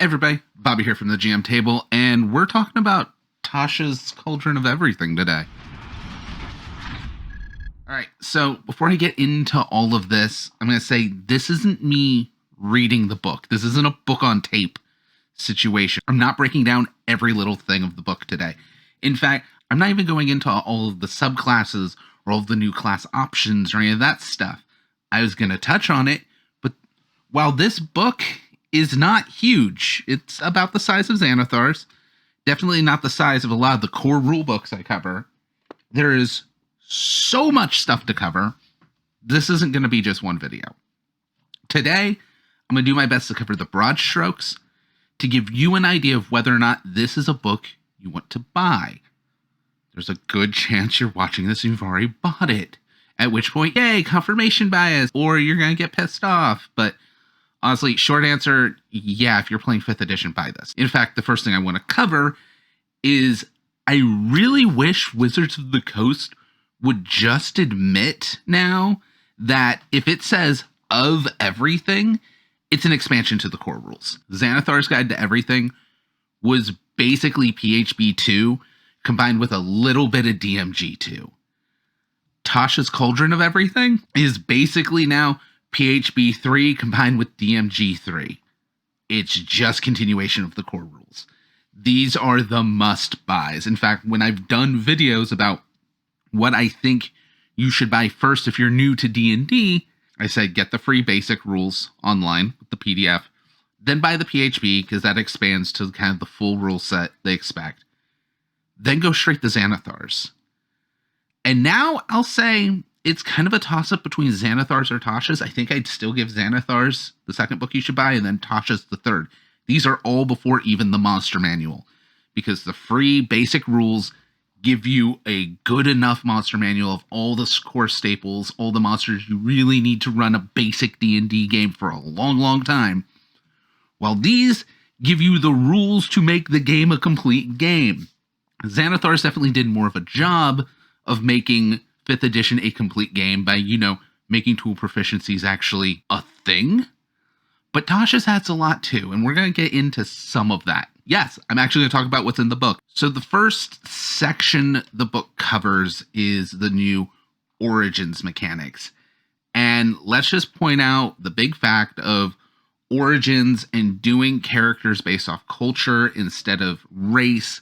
Everybody, Bobby here from the GM table, and we're talking about Tasha's Cauldron of Everything today. All right, so before I get into all of this, I'm going to say this isn't me reading the book. This isn't a book on tape situation. I'm not breaking down every little thing of the book today. In fact, I'm not even going into all of the subclasses or all of the new class options or any of that stuff. I was going to touch on it, but while this book is not huge, it's about the size of Xanathar's, definitely not the size of a lot of the core rule books I cover. There is so much stuff to cover. This isn't going to be just one video. Today, I'm going to do my best to cover the broad strokes to give you an idea of whether or not this is a book you want to buy. There's a good chance you're watching this and you've already bought it. At which point, yay, confirmation bias, or you're going to get pissed off. But honestly, short answer, yeah, if you're playing 5th edition, buy this. In fact, the first thing I want to cover is I really wish Wizards of the Coast would just admit now that if it says of everything, it's an expansion to the core rules. Xanathar's Guide to Everything was basically PHB 2 combined with a little bit of DMG 2. Tasha's Cauldron of Everything is basically now PHB 3 combined with DMG 3. It's just continuation of the core rules. These are the must buys. In fact, when I've done videos about what I think you should buy first if you're new to D&D, I said get the free basic rules online with the PDF, then buy the PHB because that expands to kind of the full rule set they expect. Then go straight to Xanathar's. And now I'll say it's kind of a toss-up between Xanathar's or Tasha's. I think I'd still give Xanathar's the second book you should buy, and then Tasha's the third. These are all before even the monster manual, because the free basic rules give you a good enough monster manual of all the core staples, all the monsters you really need to run a basic D&D game for a long, long time, while these give you the rules to make the game a complete game. Xanathar's definitely did more of a job of making 5th edition a complete game by, making tool proficiencies actually a thing. But Tasha's adds a lot too, and we're going to get into some of that. Yes, I'm actually going to talk about what's in the book. So the first section the book covers is the new Origins mechanics. And let's just point out the big fact of Origins and doing characters based off culture instead of race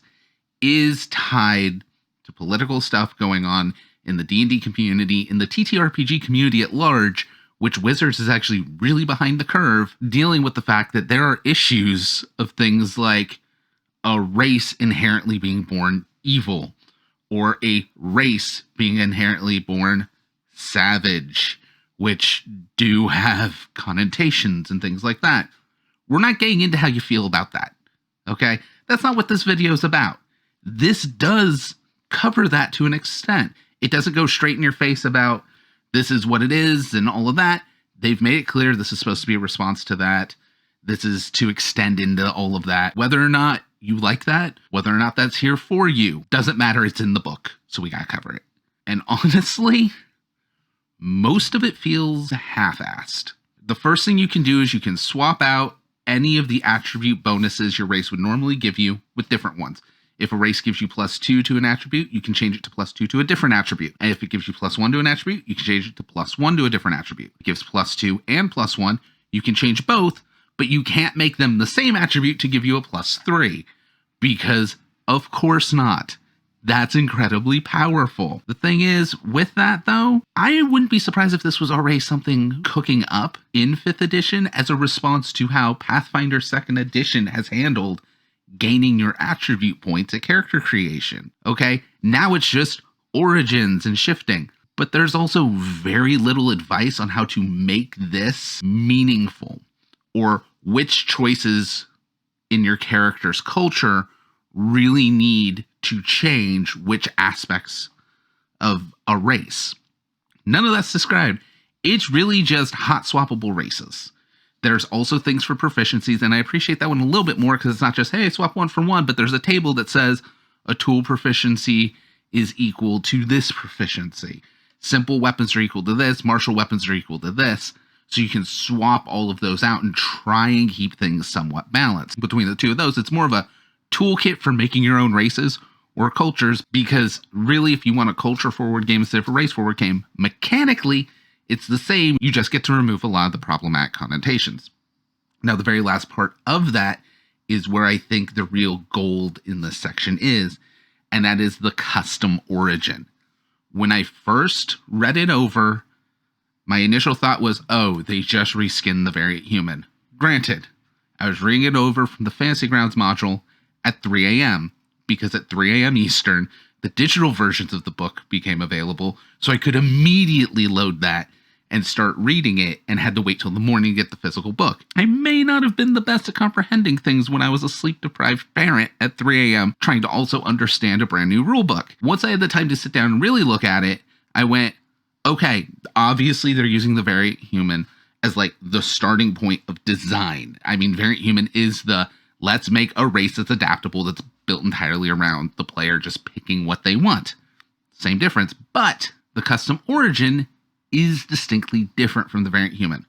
is tied to political stuff going on in the D&D community, in the TTRPG community at large, which Wizards is actually really behind the curve, dealing with the fact that there are issues of things like a race inherently being born evil, or a race being inherently born savage, which do have connotations and things like that. We're not getting into how you feel about that, okay? That's not what this video is about. This does cover that to an extent. It doesn't go straight in your face about this is what it is and all of that. They've made it clear this is supposed to be a response to that. This is to extend into all of that. Whether or not you like that, whether or not that's here for you, doesn't matter. It's in the book, so we gotta cover it. And honestly, most of it feels half-assed. The first thing you can do is you can swap out any of the attribute bonuses your race would normally give you with different ones. If a race gives you +2 to an attribute, you can change it to +2 to a different attribute. And if it gives you +1 to an attribute, you can change it to +1 to a different attribute. If it gives +2 and +1, you can change both, but you can't make them the same attribute to give you a +3. Because, of course not. That's incredibly powerful. The thing is, with that though, I wouldn't be surprised if this was already something cooking up in 5th edition as a response to how Pathfinder 2nd edition has handled gaining your attribute points at character creation. Okay, now it's just origins and shifting, but there's also very little advice on how to make this meaningful, or which choices in your character's culture really need to change which aspects of a race. None of that's described. It's really just hot swappable races. There's also things for proficiencies, and I appreciate that one a little bit more because it's not just, hey, swap one for one, but there's a table that says a tool proficiency is equal to this proficiency. Simple weapons are equal to this, martial weapons are equal to this. So you can swap all of those out and try and keep things somewhat balanced. Between the two of those, it's more of a toolkit for making your own races or cultures, because really, if you want a culture-forward game instead of a race-forward game, mechanically, it's the same. You just get to remove a lot of the problematic connotations. Now, the very last part of that is where I think the real gold in this section is, and that is the custom origin. When I first read it over, my initial thought was, oh, they just reskinned the variant human. Granted, I was reading it over from the Fantasy Grounds module at 3 a.m., because at 3 a.m. Eastern, the digital versions of the book became available, so I could immediately load that and start reading it, and had to wait till the morning to get the physical book. I may not have been the best at comprehending things when I was a sleep-deprived parent at 3 a.m. trying to also understand a brand new rulebook. Once I had the time to sit down and really look at it, I went, okay, obviously they're using the variant human as like the starting point of design. I mean, variant human is the let's make a race that's adaptable, that's built entirely around the player just picking what they want. Same difference, but the custom origin is distinctly different from the variant human.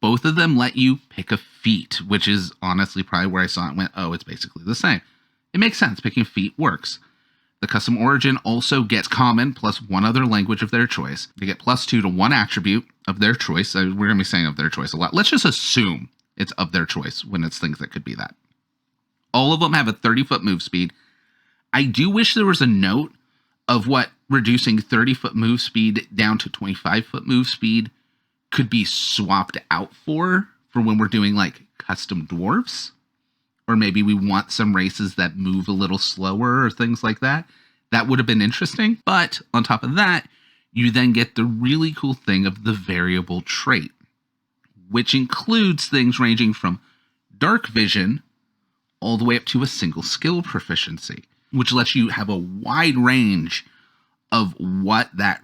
Both of them let you pick a feat, which is honestly probably where I saw it and went, oh, it's basically the same. It makes sense. Picking a feat works. The custom origin also gets common plus one other language of their choice. They get +2 to one attribute of their choice. We're going to be saying of their choice a lot. Let's just assume it's of their choice when it's things that could be that. All of them have a 30-foot move speed. I do wish there was a note of what reducing 30-foot move speed down to 25-foot move speed could be swapped out for when we're doing like custom dwarves. Or maybe we want some races that move a little slower or things like that. That would have been interesting. But on top of that, you then get the really cool thing of the variable trait, which includes things ranging from dark vision all the way up to a single skill proficiency, which lets you have a wide range of what that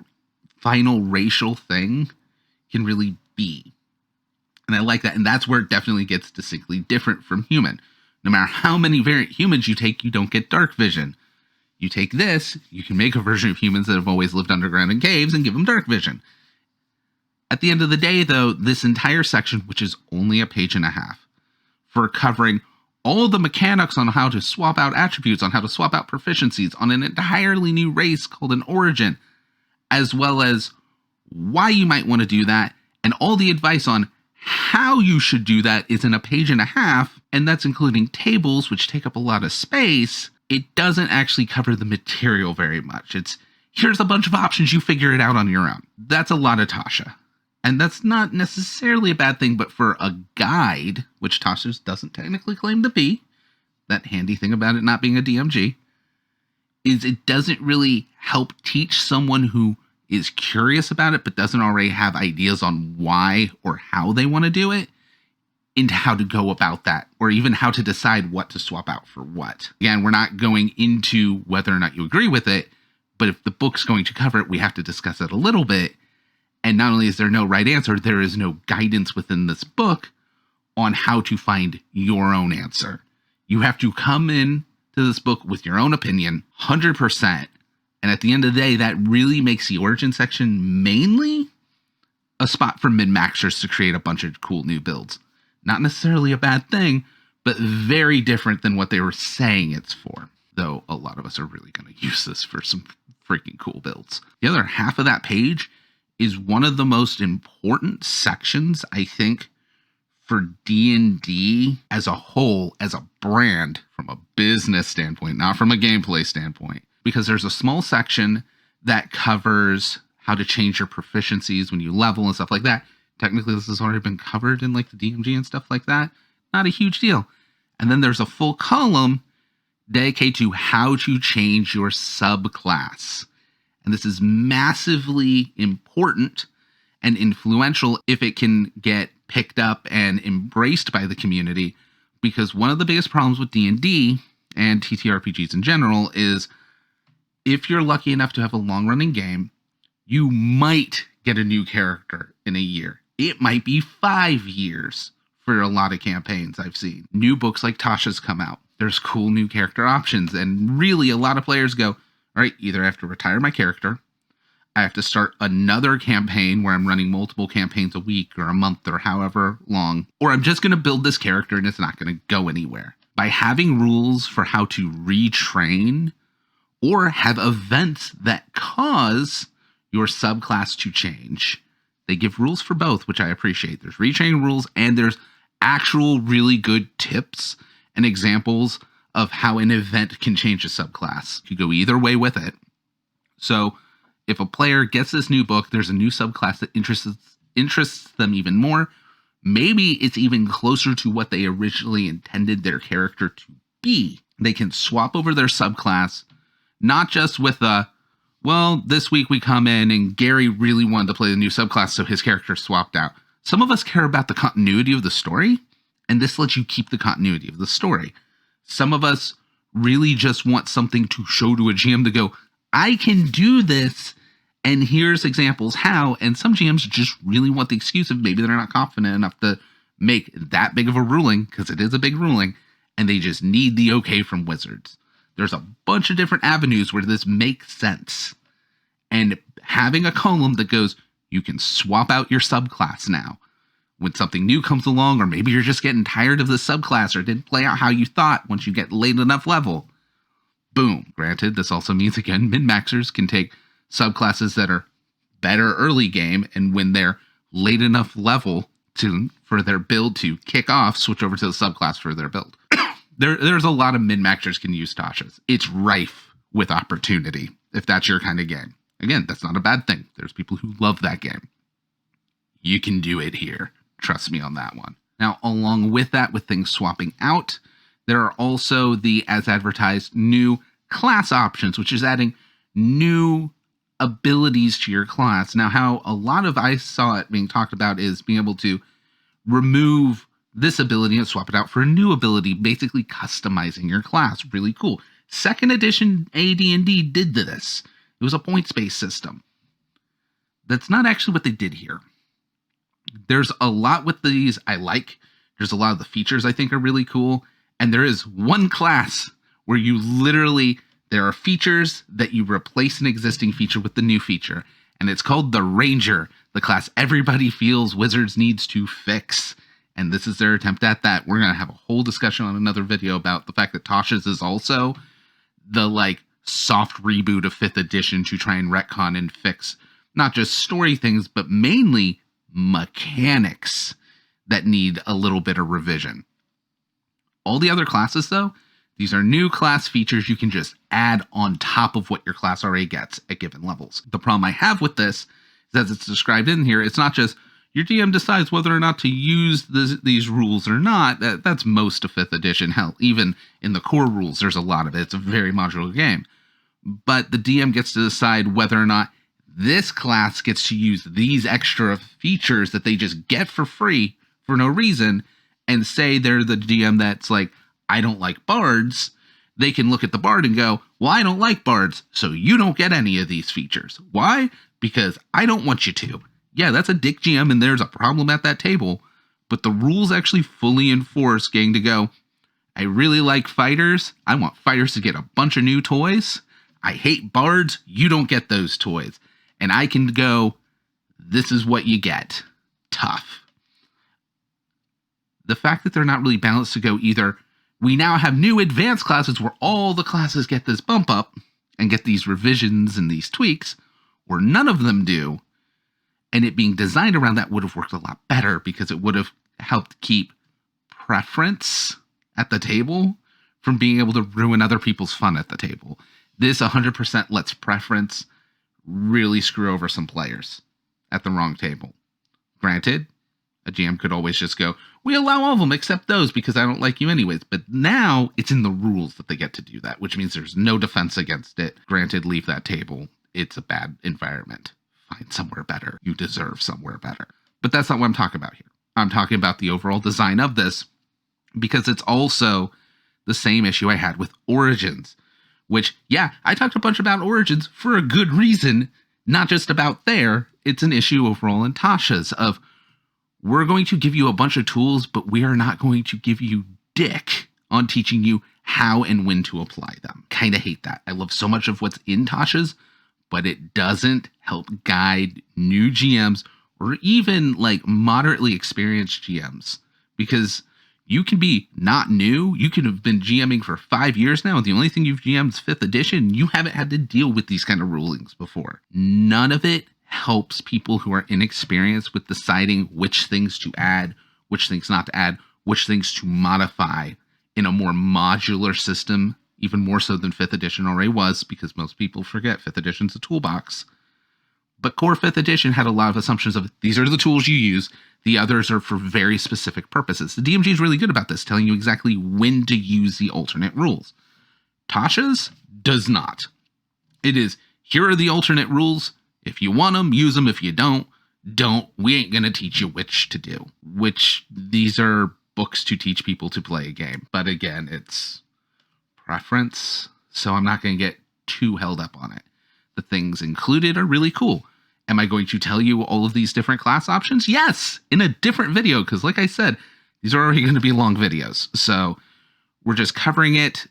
final racial thing can really be. And I like that. And that's where it definitely gets distinctly different from human. No matter how many variant humans you take, you don't get dark vision. You take this, you can make a version of humans that have always lived underground in caves and give them dark vision. At the end of the day, though, this entire section, which is only a page and a half, for covering all the mechanics on how to swap out attributes, on how to swap out proficiencies, on an entirely new race called an origin, as well as why you might want to do that, and all the advice on how you should do that is in a page and a half, and that's including tables, which take up a lot of space. It doesn't actually cover the material very much. It's, here's a bunch of options, you figure it out on your own. That's a lot of Tasha. And that's not necessarily a bad thing, but for a guide, which Tasha doesn't technically claim to be, that handy thing about it not being a DMG, is it doesn't really help teach someone who is curious about it, but doesn't already have ideas on why or how they want to do it, into how to go about that, or even how to decide what to swap out for what. Again, we're not going into whether or not you agree with it, but if the book's going to cover it, we have to discuss it a little bit. And not only is there no right answer, there is no guidance within this book on how to find your own answer. You have to come in to this book with your own opinion, 100%. And at the end of the day, that really makes the origin section mainly a spot for min-maxers to create a bunch of cool new builds. Not necessarily a bad thing, but very different than what they were saying it's for. Though a lot of us are really going to use this for some freaking cool builds. The other half of that page is one of the most important sections, I think, for D&D as a whole, as a brand, from a business standpoint, not from a gameplay standpoint. Because there's a small section that covers how to change your proficiencies when you level and stuff like that. Technically, this has already been covered in like the DMG and stuff like that. Not a huge deal. And then there's a full column dedicated to how to change your subclass. And this is massively important and influential if it can get picked up and embraced by the community. Because one of the biggest problems with D&D and TTRPGs in general is if you're lucky enough to have a long-running game, you might get a new character in a year. It might be 5 years for a lot of campaigns I've seen. New books like Tasha's come out. There's cool new character options. And really, a lot of players go, all right, either I have to retire my character, I have to start another campaign where I'm running multiple campaigns a week or a month or however long, or I'm just going to build this character and it's not going to go anywhere. By having rules for how to retrain or have events that cause your subclass to change, they give rules for both, which I appreciate. There's retrain rules and there's actual really good tips and examples of how an event can change a subclass. You go either way with it. So if a player gets this new book, there's a new subclass that interests them even more. Maybe it's even closer to what they originally intended their character to be. They can swap over their subclass, not just with well, this week we come in and Gary really wanted to play the new subclass, so his character swapped out. Some of us care about the continuity of the story, and this lets you keep the continuity of the story. Some of us really just want something to show to a GM to go, I can do this, and here's examples how. And some GMs just really want the excuse of maybe they're not confident enough to make that big of a ruling, because it is a big ruling, and they just need the okay from Wizards. There's a bunch of different avenues where this makes sense. And having a column that goes, you can swap out your subclass now. When something new comes along, or maybe you're just getting tired of the subclass or didn't play out how you thought once you get late enough level. Boom. Granted, this also means, again, min-maxers can take subclasses that are better early game, and when they're late enough level for their build to kick off, switch over to the subclass for their build. There's a lot of min-maxers can use Tasha's. It's rife with opportunity if that's your kind of game. Again, that's not a bad thing. There's people who love that game. You can do it here. Trust me on that one. Now, along with that, with things swapping out, there are also the, as advertised, new class options, which is adding new abilities to your class. Now, how a lot of I saw it being talked about is being able to remove this ability and swap it out for a new ability, basically customizing your class. Really cool. Second edition AD&D did this. It was a points-based system. That's not actually what they did here. There's a lot with these I like. There's a lot of the features I think are really cool. And there is one class where you literally, there are features that you replace an existing feature with the new feature. And it's called the Ranger, the class everybody feels Wizards needs to fix. And this is their attempt at that. We're going to have a whole discussion on another video about the fact that Tasha's is also the soft reboot of 5th edition to try and retcon and fix not just story things, but mainly mechanics that need a little bit of revision. All the other classes, though, these are new class features you can just add on top of what your class already gets at given levels. The problem I have with this is, as it's described in here, it's not just your DM decides whether or not to use these rules or not. That's most of 5th edition. Hell, even in the core rules, there's a lot of it. It's a very modular game. But the DM gets to decide whether or not this class gets to use these extra features that they just get for free for no reason, and say they're the DM that's like, I don't like bards. They can look at the bard and go, well, I don't like bards, so you don't get any of these features. Why? Because I don't want you to. Yeah, that's a dick GM, and there's a problem at that table, but the rules actually fully enforce getting to go, I really like fighters. I want fighters to get a bunch of new toys. I hate bards. You don't get those toys. And I can go, this is what you get. Tough. The fact that they're not really balanced to go either, we now have new advanced classes where all the classes get this bump up and get these revisions and these tweaks, or none of them do. And it being designed around that would have worked a lot better, because it would have helped keep preference at the table from being able to ruin other people's fun at the table. This 100% lets preference really screw over some players at the wrong table. Granted, a GM could always just go, we allow all of them except those because I don't like you anyways. But now it's in the rules that they get to do that, which means there's no defense against it. Granted, leave that table. It's a bad environment. Find somewhere better. You deserve somewhere better. But that's not what I'm talking about here. I'm talking about the overall design of this, because it's also the same issue I had with Origins, which, yeah, I talked a bunch about Origins for a good reason, not just about there. It's an issue overall in Tasha's of, we're going to give you a bunch of tools, but we are not going to give you dick on teaching you how and when to apply them. Kind of hate that. I love so much of what's in Tasha's, but it doesn't help guide new GMs or even like moderately experienced GMs, because you can be not new. You could have been GMing for 5 years now. And the only thing you've GM'd is 5th edition. You haven't had to deal with these kind of rulings before. None of it helps people who are inexperienced with deciding which things to add, which things not to add, which things to modify in a more modular system, even more so than 5th edition already was, because most people forget 5th edition's a toolbox. But core 5th edition had a lot of assumptions of these are the tools you use. The others are for very specific purposes. The DMG is really good about this, telling you exactly when to use the alternate rules. Tasha's does not. It is, here are the alternate rules. If you want them, use them. If you don't. We ain't going to teach you which to do. Which, these are books to teach people to play a game. But again, it's preference, so I'm not going to get too held up on it. The things included are really cool. Am I going to tell you all of these different class options? Yes, in a different video, because like I said, these are already going to be long videos. So we're just covering it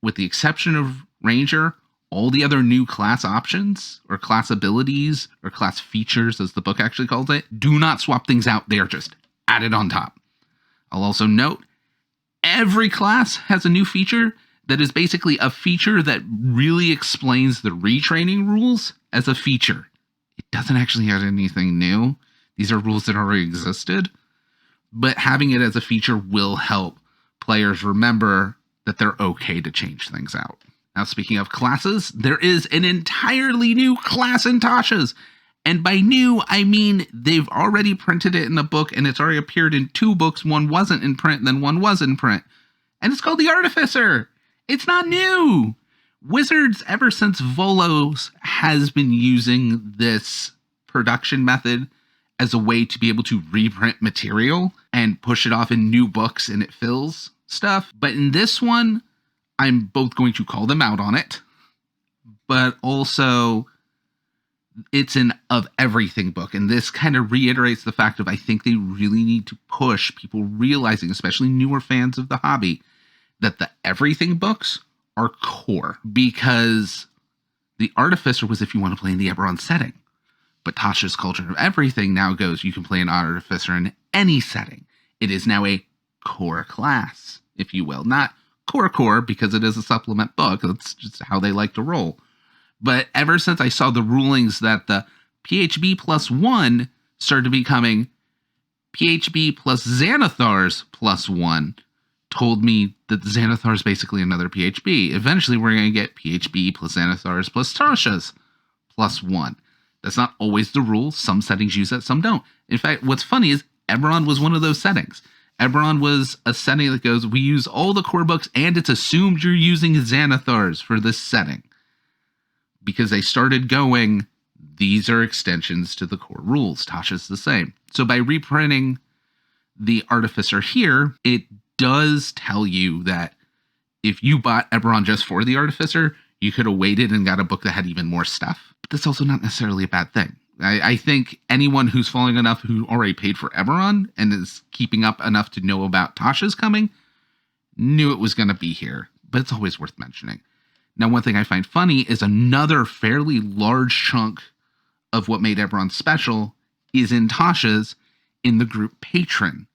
with the exception of Ranger. All the other new class options or class abilities or class features, as the book actually calls it, do not swap things out. They are just added on top. I'll also note every class has a new feature that is basically a feature that really explains the retraining rules as a feature. It doesn't actually add anything new. These are rules that already existed, but having it as a feature will help players remember that they're okay to change things out. Now, speaking of classes, there is an entirely new class in Tasha's. And by new, I mean they've already printed it in the book, and it's already appeared in 2 books. One wasn't in print, then one was in print. And it's called the Artificer. It's not new. Wizards, ever since Volos, has been using this production method as a way to be able to reprint material and push it off in new books, and it fills stuff. But in this one, I'm both going to call them out on it, but also it's an of everything book. And this kind of reiterates the fact of I think they really need to push people realizing, especially newer fans of the hobby, that the everything books are core, because the Artificer was if you want to play in the Eberron setting. But Tasha's Cauldron of Everything now goes, you can play an Artificer in any setting. It is now a core class, if you will. Not core, because it is a supplement book. That's just how they like to roll. But ever since I saw the rulings that the PHB +1 started becoming PHB plus Xanathar's +1, told me that the Xanathar is basically another PHB. Eventually, we're going to get PHB plus Xanathar's plus Tasha's +1. That's not always the rule. Some settings use that, some don't. In fact, what's funny is Eberron was one of those settings. Eberron was a setting that goes, we use all the core books, and it's assumed you're using Xanathar's for this setting. Because they started going, these are extensions to the core rules. Tasha's the same. So by reprinting the Artificer here, it does tell you that if you bought Eberron just for the Artificer, you could have waited and got a book that had even more stuff. But that's also not necessarily a bad thing. I think anyone who's following enough, who already paid for Eberron and is keeping up enough to know about Tasha's coming, knew it was going to be here. But it's always worth mentioning. Now, one thing I find funny is another fairly large chunk of what made Eberron special is in Tasha's in the group Patron.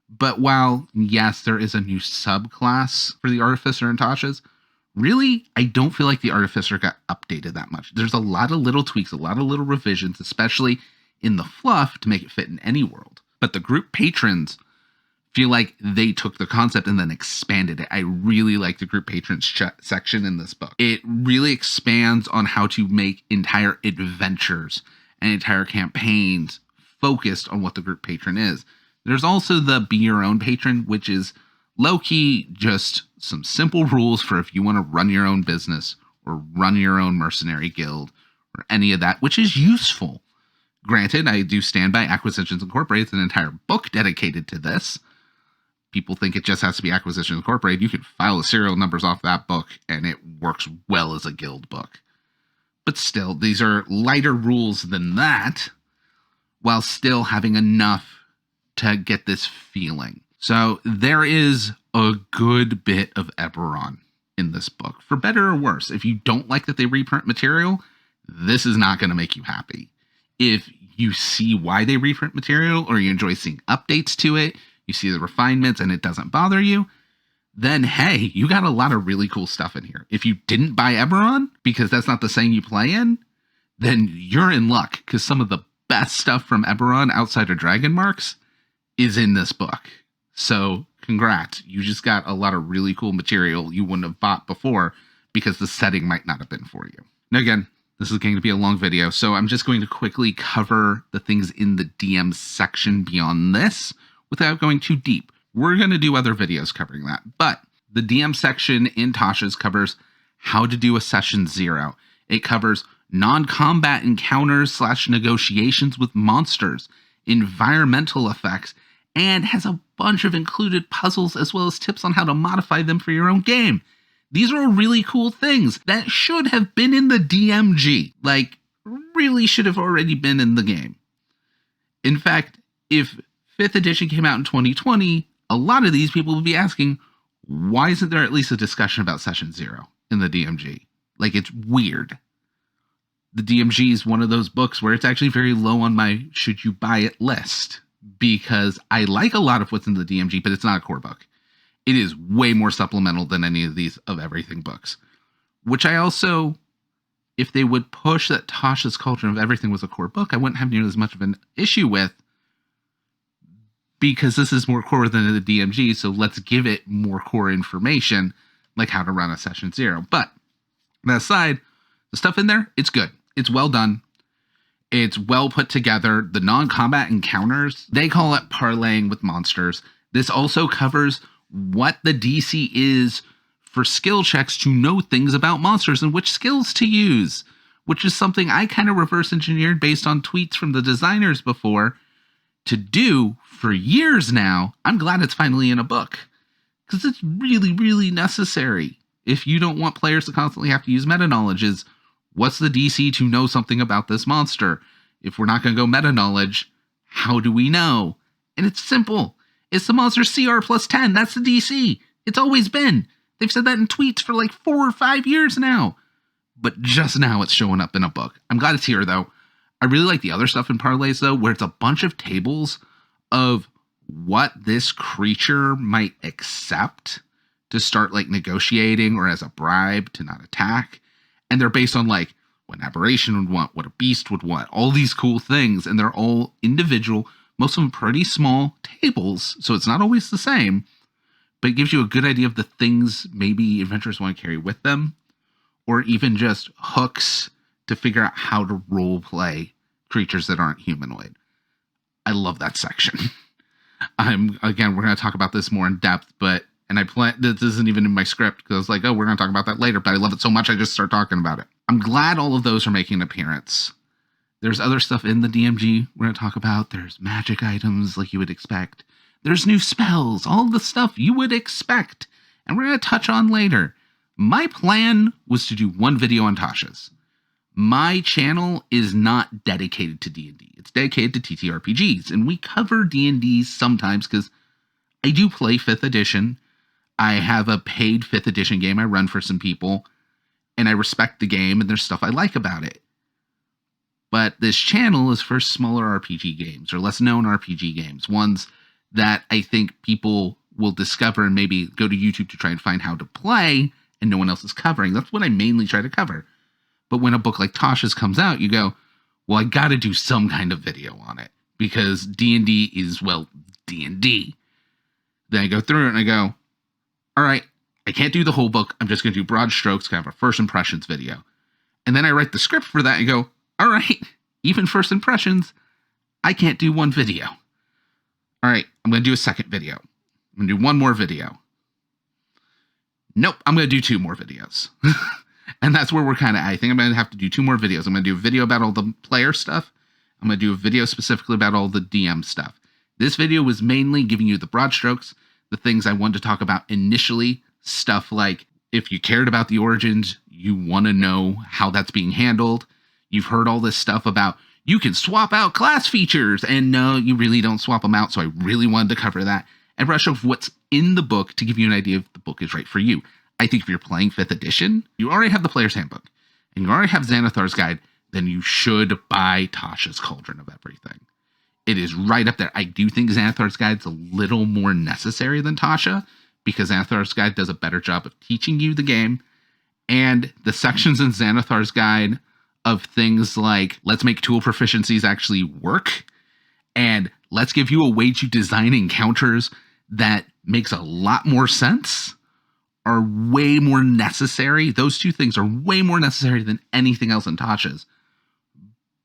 But while, yes, there is a new subclass for the Artificer in Tasha's, really, I don't feel like the Artificer got updated that much. There's a lot of little tweaks, a lot of little revisions, especially in the fluff to make it fit in any world. But the group patrons feel like they took the concept and then expanded it. I really like the group patrons section in this book. It really expands on how to make entire adventures and entire campaigns focused on what the group patron is. There's also the Be Your Own Patron, which is low-key just some simple rules for if you want to run your own business or run your own mercenary guild or any of that, which is useful. Granted, I do stand by Acquisitions Incorporated, an entire book dedicated to this. People think it just has to be Acquisitions Incorporated. You can file the serial numbers off that book, and it works well as a guild book. But still, these are lighter rules than that, while still having enough to get this feeling. So there is a good bit of Eberron in this book, for better or worse. If you don't like that they reprint material, this is not going to make you happy. If you see why they reprint material, or you enjoy seeing updates to it, you see the refinements and it doesn't bother you, then hey, you got a lot of really cool stuff in here. If you didn't buy Eberron because that's not the setting you play in, then you're in luck, because some of the best stuff from Eberron outside of Dragon Marks is in this book. So congrats, you just got a lot of really cool material you wouldn't have bought before because the setting might not have been for you. Now again, this is going to be a long video, so I'm just going to quickly cover the things in the DM section beyond this without going too deep. We're going to do other videos covering that, but the DM section in Tasha's covers how to do a session 0. It covers non-combat encounters / negotiations with monsters, environmental effects, and has a bunch of included puzzles as well as tips on how to modify them for your own game. These are really cool things that should have been in the DMG. Like, really should have already been in the game. In fact, if 5th edition came out in 2020, a lot of these people would be asking, why isn't there at least a discussion about Session 0 in the DMG? Like, it's weird. The DMG is one of those books where it's actually very low on my should you buy it list, because I like a lot of what's in the DMG, but it's not a core book. It is way more supplemental than any of these of everything books, which I also, if they would push that Tasha's Cauldron of Everything was a core book, I wouldn't have nearly as much of an issue with, because this is more core than the DMG, so let's give it more core information, like how to run a Session 0. But that aside, the stuff in there, it's good. It's well done. It's well put together. The non-combat encounters, they call it parlaying with monsters. This also covers what the DC is for skill checks to know things about monsters and which skills to use, which is something I kind of reverse engineered based on tweets from the designers before to do for years now. I'm glad it's finally in a book, because it's really, really necessary. If you don't want players to constantly have to use meta knowledge, is what's the DC to know something about this monster? If we're not going to go meta knowledge, how do we know? And it's simple. It's the monster CR plus 10. That's the DC. It's always been. They've said that in tweets for like 4 or 5 years now. But just now it's showing up in a book. I'm glad it's here, though. I really like the other stuff in Parlays, though, where it's a bunch of tables of what this creature might accept to start like negotiating, or as a bribe to not attack. And they're based on like what an aberration would want, what a beast would want, all these cool things. And they're all individual, most of them pretty small tables, so it's not always the same, but it gives you a good idea of the things maybe adventurers want to carry with them, or even just hooks to figure out how to role play creatures that aren't humanoid. I love that section. Again, we're going to talk about this more in depth, but, and I plan, this isn't even in my script, because I was like, oh, we're going to talk about that later, but I love it so much I just start talking about it. I'm glad all of those are making an appearance. There's other stuff in the DMG we're going to talk about. There's magic items like you would expect. There's new spells, all the stuff you would expect. And we're going to touch on later. My plan was to do one video on Tasha's. My channel is not dedicated to D&D. It's dedicated to TTRPGs. And we cover D&D sometimes because I do play 5th edition. I have a paid 5th edition game I run for some people. And I respect the game and there's stuff I like about it. But this channel is for smaller RPG games or less known RPG games. Ones that I think people will discover and maybe go to YouTube to try and find how to play and no one else is covering. That's what I mainly try to cover. But when a book like Tasha's comes out, you go, well, I got to do some kind of video on it because D&D is, well, D&D. Then I go through it and I go, all right, I can't do the whole book. I'm just going to do broad strokes, kind of a first impressions video. And then I write the script for that and go, all right, even first impressions, I can't do one video. All right, I'm going to do a second video. I'm going to do one more video. Nope, I'm going to do 2 more videos. And that's where we're kind of, I think I'm going to have to do 2 more videos. I'm going to do a video about all the player stuff. I'm going to do a video specifically about all the DM stuff. This video was mainly giving you the broad strokes, the things I wanted to talk about initially, stuff like if you cared about the origins, you want to know how that's being handled. You've heard all this stuff about you can swap out class features, and no, you really don't swap them out, so I really wanted to cover that and brush off what's in the book to give you an idea if the book is right for you. I think if you're playing 5th edition, you already have the Player's Handbook, and you already have Xanathar's Guide. then you should buy Tasha's Cauldron of Everything. It is right up there. I do think Xanathar's Guide's a little more necessary than Tasha, because Xanathar's Guide does a better job of teaching you the game, and the sections in Xanathar's Guide of things like, let's make tool proficiencies actually work, and let's give you a way to design encounters that makes a lot more sense, are way more necessary. Those two things are way more necessary than anything else in Tasha's.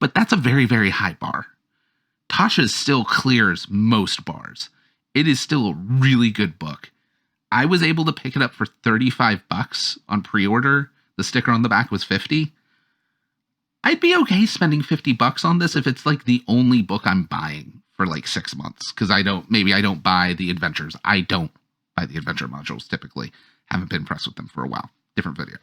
But that's a very, very high bar. Tasha still clears most bars. It is still a really good book. I was able to pick it up for $35 on pre-order. The sticker on the back was $50. I'd be okay spending $50 on this if it's like the only book I'm buying for like 6 months. Because I don't buy the adventures. I don't buy the adventure modules typically. Haven't been impressed with them for a while. Different video.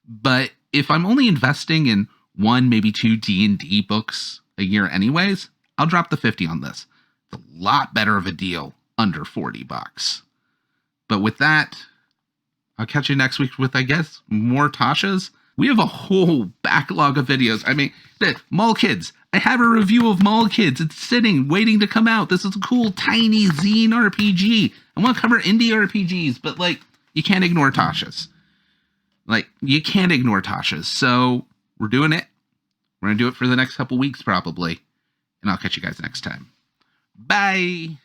But if I'm only investing in 1, maybe 2 D&D books a year anyways, I'll drop the 50 on this. It's a lot better of a deal under $40. But with that, I'll catch you next week with, I guess, more Tasha's. We have a whole backlog of videos. I mean, the Mall Kids. I have a review of Mall Kids. It's sitting, waiting to come out. This is a cool, tiny zine RPG. I want to cover indie RPGs, but, like, you can't ignore Tasha's. You can't ignore Tasha's. So, we're doing it. We're going to do it for the next couple weeks, probably. And I'll catch you guys next time. Bye!